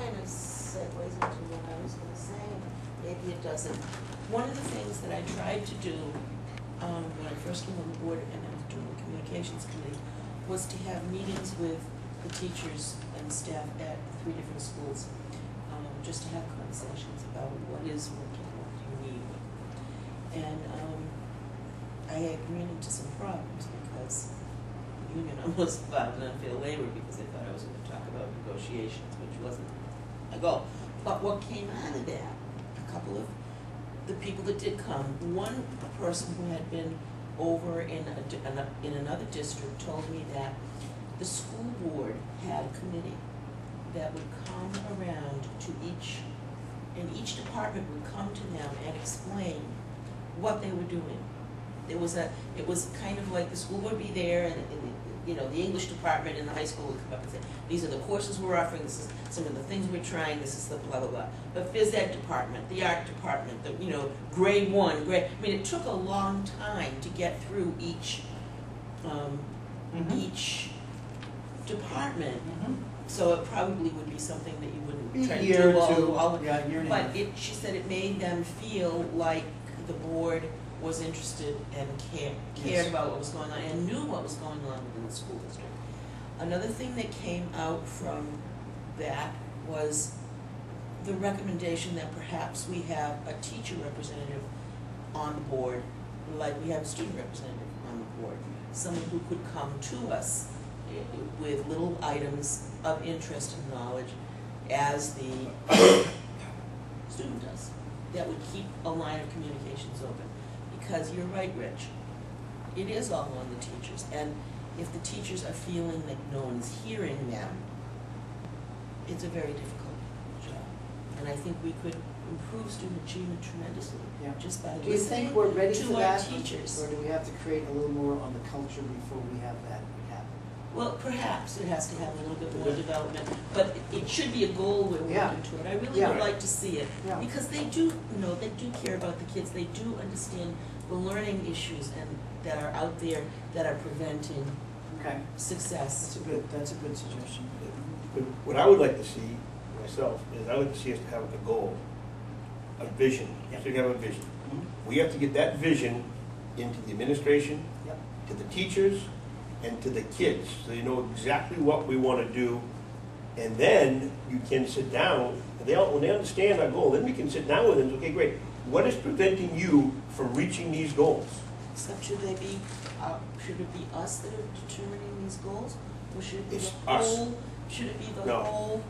kind of segues into what I was going to say. Maybe it doesn't. One of the things that I tried to do when I first came on the board and I was doing the communications committee was to have meetings with the teachers and staff at 3 different schools, just to have conversations about what is working, what do you need. And I ran into some problems because the union almost filed an unfair labor because they thought I was going to talk about negotiations, which wasn't my goal. But what came out of that, a couple of the people that did come, one person who had been over in another district told me that the school board had a committee that would come around to each, and each department would come to them and explain what they were doing. It was kind of like the school would be there, and you know, the English department in the high school would come up and say, these are the courses we're offering, this is some of the things we're trying, this is the blah, blah, blah. But phys ed department, the art department, the, you know, grade 1, I mean, it took a long time to get through each each department. So it probably would be something that you wouldn't try to do all but she said it made them feel like the board was interested and cared about what was going on and knew what was going on within the school district. Another thing that came out from that was the recommendation that perhaps we have a teacher representative on the board, like we have a student representative on the board, someone who could come to us with little items of interest and knowledge as the student does, that would keep a line of communications open. Because you're right, Rich, it is all on the teachers, and if the teachers are feeling that no one's hearing them, it's a very difficult job. And I think we could improve student achievement tremendously just by Do you think we're ready to for our that, teachers. or do we have to create a little more on the culture before we have that happen? Well, perhaps it has to have a little bit more development, but it should be a goal we're working toward. I really would like to see it, because they do, you know, they do care about the kids. They do understand the learning issues and that are out there that are preventing success. That's a good suggestion. What I would like to see myself is I would like to see us to have a goal, a vision. So we have a vision. We have to get that vision into the administration, to the teachers, and to the kids, so you know exactly what we want to do, and then you can sit down. When they understand our goal, then we can sit down with them. Okay, great. What is preventing you from reaching these goals? So should it be us that are determining these goals, or should it be it's the us. whole? Should it be the whole,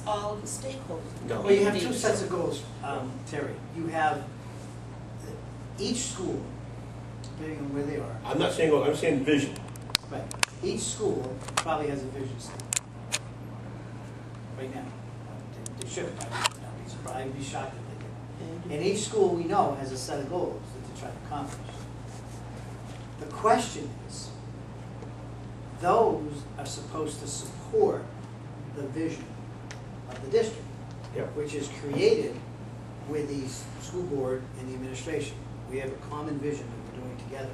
all of the stakeholders? No. Well, you have 2 sets of goals, Terry. You have each school, depending on where they are. I'm not saying. I'm saying vision. Right. Each school probably has a vision statement right now. They should. I'd be shocked if they did. And each school we know has a set of goals that they try to accomplish. The question is, those are supposed to support the vision of the district, which is created with the school board and the administration. We have a common vision that we're doing together.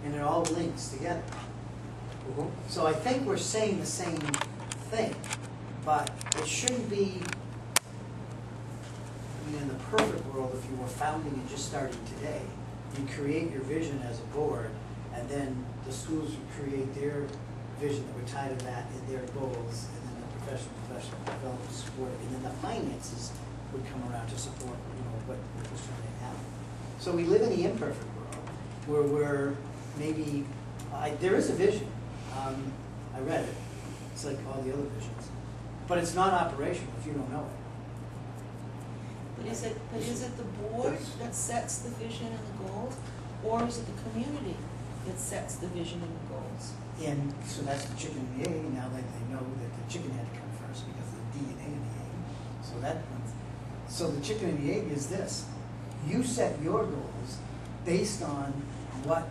And it all links together. So I think we're saying the same thing, but it shouldn't be, I mean, in the perfect world, if you were founding and just starting today, you create your vision as a board, and then the schools would create their vision that would tie to that and their goals, and then the professional development support, and then the finances would come around to support, you know, what was trying to happen. So we live in the imperfect world, where we're maybe, there is a vision. I read it. It's like all the other visions. But it's not operational if you don't know it. But is it the board that sets the vision and the goals, or is it the community that sets the vision and the goals? And so that's the chicken and the egg. Now that they know that the chicken had to come first because of the DNA in the egg. So the chicken and the egg is this. You set your goals based on what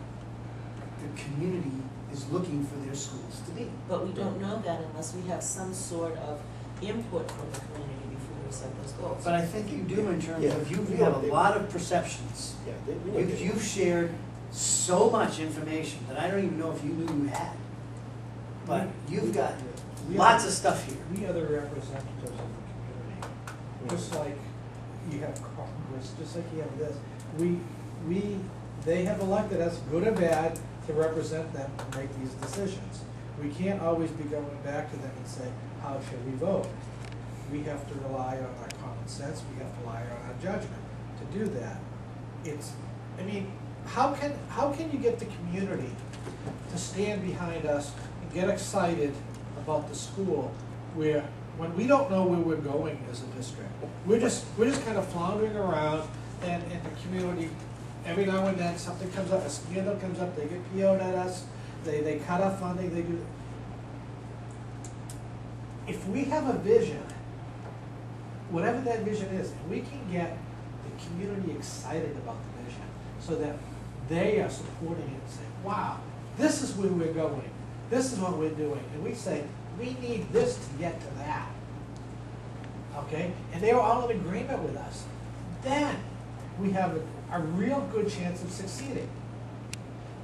the community is looking for their schools to be. But we don't know that unless we have some sort of input from the community before we set those goals. But I think you do in terms of you have a lot of perceptions. You've shared so much information that I don't even know if you knew you had. But you've got Lots of stuff here. We are the representatives of the community, just like you have Congress, just like you have this. They have elected us, good or bad, to represent them and make these decisions. We can't always be going back to them and say, how should we vote? We have to rely on our common sense, we have to rely on our judgment to do that. I mean, how can you get the community to stand behind us and get excited about the school when we don't know where we're going as a district? We're just kind of floundering around, and the community, every now and then something comes up, a scandal comes up, they get PO'd at us, they cut off funding, they do. If we have a vision, whatever that vision is, and we can get the community excited about the vision so that they are supporting it and saying, wow, this is where we're going, this is what we're doing, and we say, we need this to get to that, okay? And they are all in agreement with us. Then we have a real good chance of succeeding,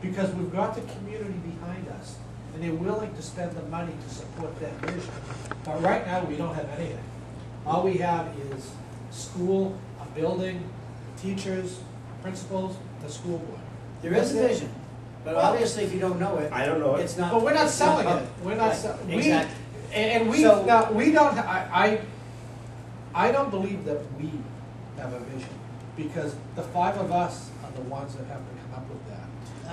because we've got the community behind us, and they're willing to spend the money to support that vision. But right now, we don't have anything. All we have is school, a building, teachers, principals, the school board. There is a vision, but obviously if you don't know it, I don't know it. it's not. But we're not it's selling not it. We're not Right, selling. Exactly. And we, So- now, we don't, I don't believe that we have a vision, because the five of us are the ones that have to come up with that.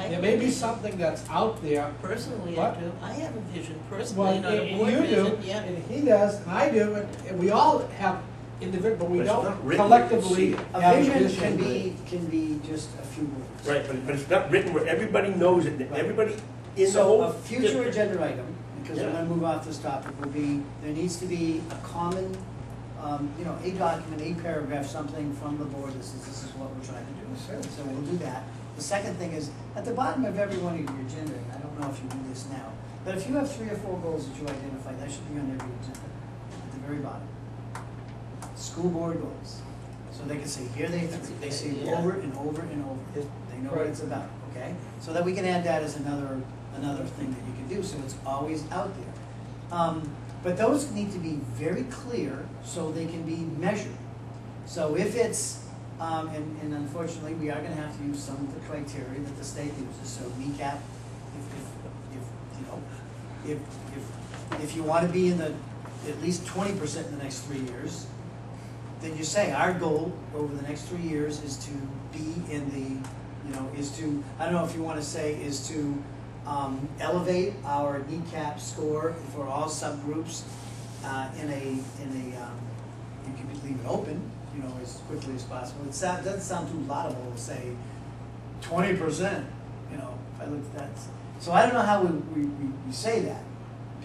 There may be something that's out there. Personally, What? I do. I have a vision Well, personally, not a board and you do, vision, yeah. and he does, and I do, and we all have individual, but we But it's don't not written, collectively you can A have vision can be just a few words. Right, but it's not written where everybody knows it, that everybody in the So whole. a future district. agenda item, because we're Yeah. gonna move off this topic, will be, there needs to be a common, a document, a paragraph, something from the board that says this is what we're trying to do. So we'll do that. The second thing is, at the bottom of every one of your agenda, and I don't know if you do this now, but if you have 3 or 4 goals that you identify, that should be on every agenda, at the very bottom. School board goals. So they can say, here they say it Yeah. over and over and over. They know what Right. it's about, okay? So that we can add that as another thing that you can do, so it's always out there. But those need to be very clear so they can be measured. So if it's, and unfortunately, we are gonna have to use some of the criteria that the state uses, so kneecap, if you wanna be in the, at least 20% in the next 3 years, then you say, our goal over the next 3 years is to be in the, is to, I don't know if you wanna say, is to elevate our kneecap score for all subgroups you can leave it open, as quickly as possible. It doesn't sound too laudable to say 20%, if I look at that. So I don't know how we say that,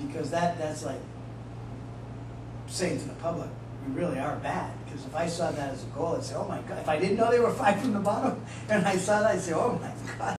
because that's like saying to the public, we really are bad. Because if I saw that as a goal, I'd say, oh my God, if I didn't know they were 5 from the bottom, and I saw that, I'd say, oh my God.